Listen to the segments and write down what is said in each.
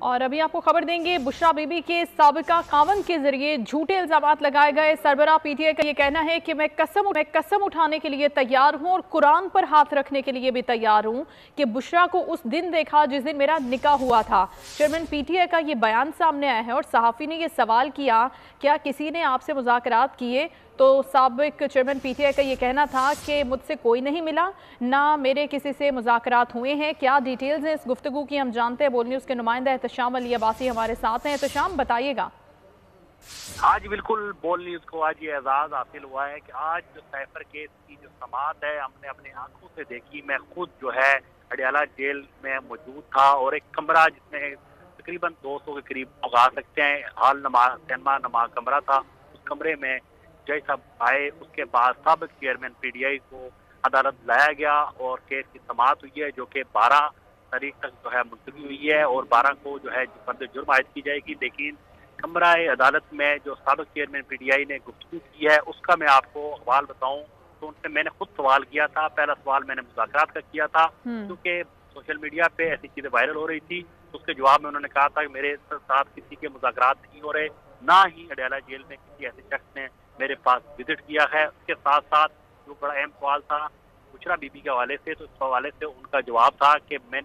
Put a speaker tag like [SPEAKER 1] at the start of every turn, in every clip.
[SPEAKER 1] और अभी आपको खबर देंगे, बुशरा बीबी के साबिका खावंद के जरिए झूठे इल्जामात लगाए गए। सरबराह पीटीआई का ये कहना है कि मैं कसम उठाने के लिए तैयार हूं और कुरान पर हाथ रखने के लिए भी तैयार हूं कि बुशरा को उस दिन देखा जिस दिन मेरा निकाह हुआ था। चेयरमैन पीटीआई का ये बयान सामने आया है और सहाफ़ी ने यह सवाल किया, क्या किसी ने आपसे मुज़ाकरात किए? तो साबिक चेयरमैन पीटीआई का ये कहना था कि मुझसे कोई नहीं मिला, ना मेरे किसी से मुज़ाकरात हुए हैं। क्या डिटेल्स हैं इस गुफ्तगू की, हम जानते हैं। बोल न्यूज़ के नुमाइंदा एहतशाम अली अब्बासी हमारे साथ हैं। एहतशाम, बताइएगा।
[SPEAKER 2] आज बिल्कुल बोल न्यूज़ को आज ये एजाज़ हासिल हुआ है कि आज जो साइफर केस की जो समाअत है हमने अपनी आंखों से देखी। मैं खुद जो है अडियाला जेल में मौजूद था और एक कमरा जिसमें तकरीबन 200 के करीब लगा सकते हैं हाल नमा कमरा था। उस कमरे में जज साहब आए, उसके बाद साबिक चेयरमैन पीटीआई को अदालत लाया गया और केस की समाअत हुई है जो कि 12 तारीख तक जो है मुलतवी हुई है और 12 को जो है फर्द जुर्म आयद की जाएगी। लेकिन कमरा अदालत में जो साबिक चेयरमैन पीटीआई ने गुफ्तगू की है उसका मैं आपको हवाल बताऊं तो उनसे मैंने खुद सवाल किया था। पहला सवाल मैंने मुज़ाकरात का किया था क्योंकि सोशल मीडिया पे ऐसी चीजें वायरल हो रही थी। तो उसके जवाब में उन्होंने कहा था कि मेरे साथ किसी के मुज़ाकरात नहीं हो रहे, ना ही अडियाला जेल में किसी ऐसे शख्स ने मेरे पास विजिट किया है। उसके साथ साथ जो बड़ा अहम सवाल था बुशरा बीबी के हवाले से, तो इस हवाले से उनका जवाब था कि मैं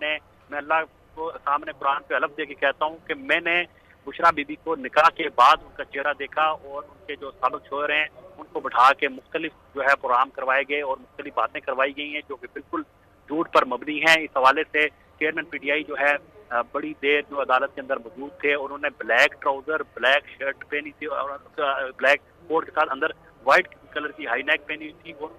[SPEAKER 2] अल्लाह को सामने कुरान पे हलफ दे के कहता हूँ कि मैंने बुशरा बीबी को निकाह के बाद उनका चेहरा देखा और उनके जो साबिक शोहर हैं उनको बिठा के मुख्तलिफ जो है प्रोग्राम करवाए गए और मुख्तलिफ बातें करवाई गई हैं जो कि बिल्कुल झूठ पर मबनी है। इस हवाले से चेयरमैन पीटीआई जो है बड़ी देर जो अदालत के अंदर मौजूद थे और उन्होंने ब्लैक ट्राउजर ब्लैक शर्ट पहनी थी और ब्लैक कोट के साथ अंदर व्हाइट कलर की हाई नेक पहनी हुई थी। वो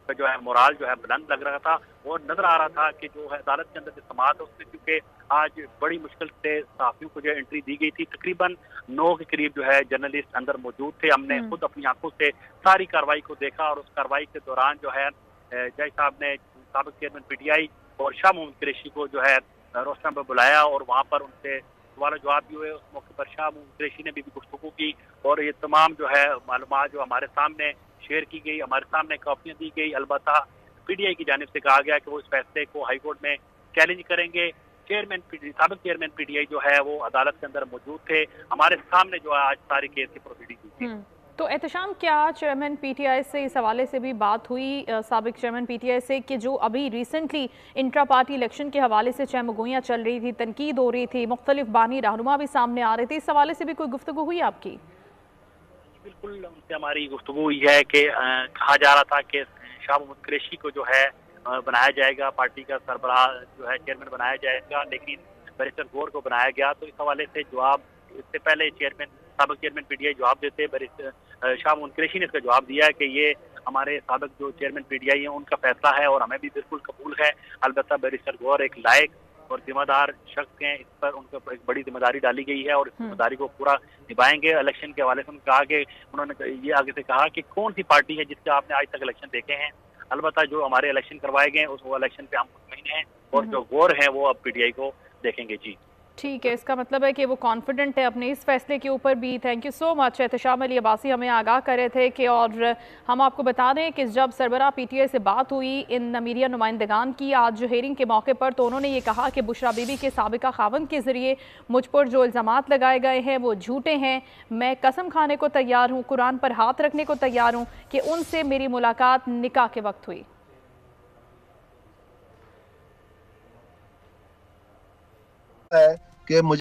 [SPEAKER 2] जो है मोराल जो है बुलंद लग रहा था और नजर आ रहा था कि जो है अदालत के अंदर जो समाअत है उसमें क्योंकि आज बड़ी मुश्किल से सहाफियों को जो एंट्री दी गई थी। तकरीबन 9 के करीब जो है जर्नलिस्ट अंदर मौजूद थे। हमने खुद अपनी आंखों से सारी कार्रवाई को देखा और उस कार्रवाई के दौरान जो है जज साहब ने साबिक चेयरमैन पीटीआई और शाह मोहम्मद कुरैशी को जो है रोस्टर पर बुलाया और वहाँ पर उनसे सवाल जवाब भी हुए। उस मौके पर शाह मोहम्मद कुरैशी ने भी गुफ्तगू की और ये तमाम जो है मालूमात जो हमारे सामने शेयर की गई, हमारे सामने कॉपियां दी गई। अलबत्ता पीटीआई की जानिब से कहा गया कि वो इस फैसले को हाई कोर्ट में चैलेंज करेंगे। साबिक चेयरमैन पीटीआई जो है वो अदालत के अंदर मौजूद थे, हमारे सामने जो है आज सारी केस की प्रोसीडिंग हुई थी।
[SPEAKER 1] तो एहतशाम, क्या चेयरमैन पीटीआई से इस हवाले से भी बात हुई साबिक चेयरमैन पीटीआई से कि जो अभी रिसेंटली इंट्रा पार्टी इलेक्शन के हवाले से चहमगोइयाँ चल रही थी, तनकीद हो रही थी, मुख्तलिफ बानी रहनुमा भी सामने आ रहे थे, इस हवाले से भी कोई गुफ्तगू हुई आपकी?
[SPEAKER 2] बिल्कुल उनसे हमारी गुफ्तगू हुई है कि कहा जा रहा था कि शाह मोहम्मद कुरैशी को जो है बनाया जाएगा, पार्टी का सरबराह जो है चेयरमैन बनाया जाएगा, लेकिन बैरिस्टर गौर को बनाया गया। तो इस हवाले से जवाब इससे पहले साबिक चेयरमैन पीटीआई जवाब देते बैरिस्टर शाह मोहम्मद कुरैशी ने इसका जवाब दिया है कि ये हमारे साबिक जो चेयरमैन पीटीआई है उनका फैसला है और हमें भी बिल्कुल कबूल है। अलबत्ता बैरिस्टर गौर एक लायक और जिम्मेदार शख्स हैं, इस पर उनको एक बड़ी जिम्मेदारी डाली गई है और इस जिम्मेदारी को पूरा निभाएंगे। इलेक्शन के हवाले से उन्होंने ये आगे से कहा कि कौन सी पार्टी है जिसके आपने आज तक इलेक्शन देखे हैं। अलबत्ता जो हमारे इलेक्शन करवाए गए उस इलेक्शन पे हम मुतमईन हैं और जो गौर है वो अब पीटीआई को देखेंगे। जी
[SPEAKER 1] ठीक है, इसका मतलब है कि वो कॉन्फिडेंट है अपने इस फैसले के ऊपर भी। Thank you so much. Ehtesham Ali Abbasi हमें आगाह कर रहे थे कि, और हम आपको बता दें कि जब सरबराह पीटीआई से बात हुई इन मीडिया नुमाइंदगान की आज हेयरिंग के मौके पर, तो उन्होंने ये कहा कि बुशरा बीबी के साबिका खावंद के ज़रिए मुझ पर जो इल्ज़ामात लगाए गए हैं वो झूठे हैं। मैं कसम खाने को तैयार हूँ, कुरान पर हाथ रखने को तैयार हूँ कि उनसे मेरी मुलाकात निकाह के वक्त हुई
[SPEAKER 3] है कि मुझे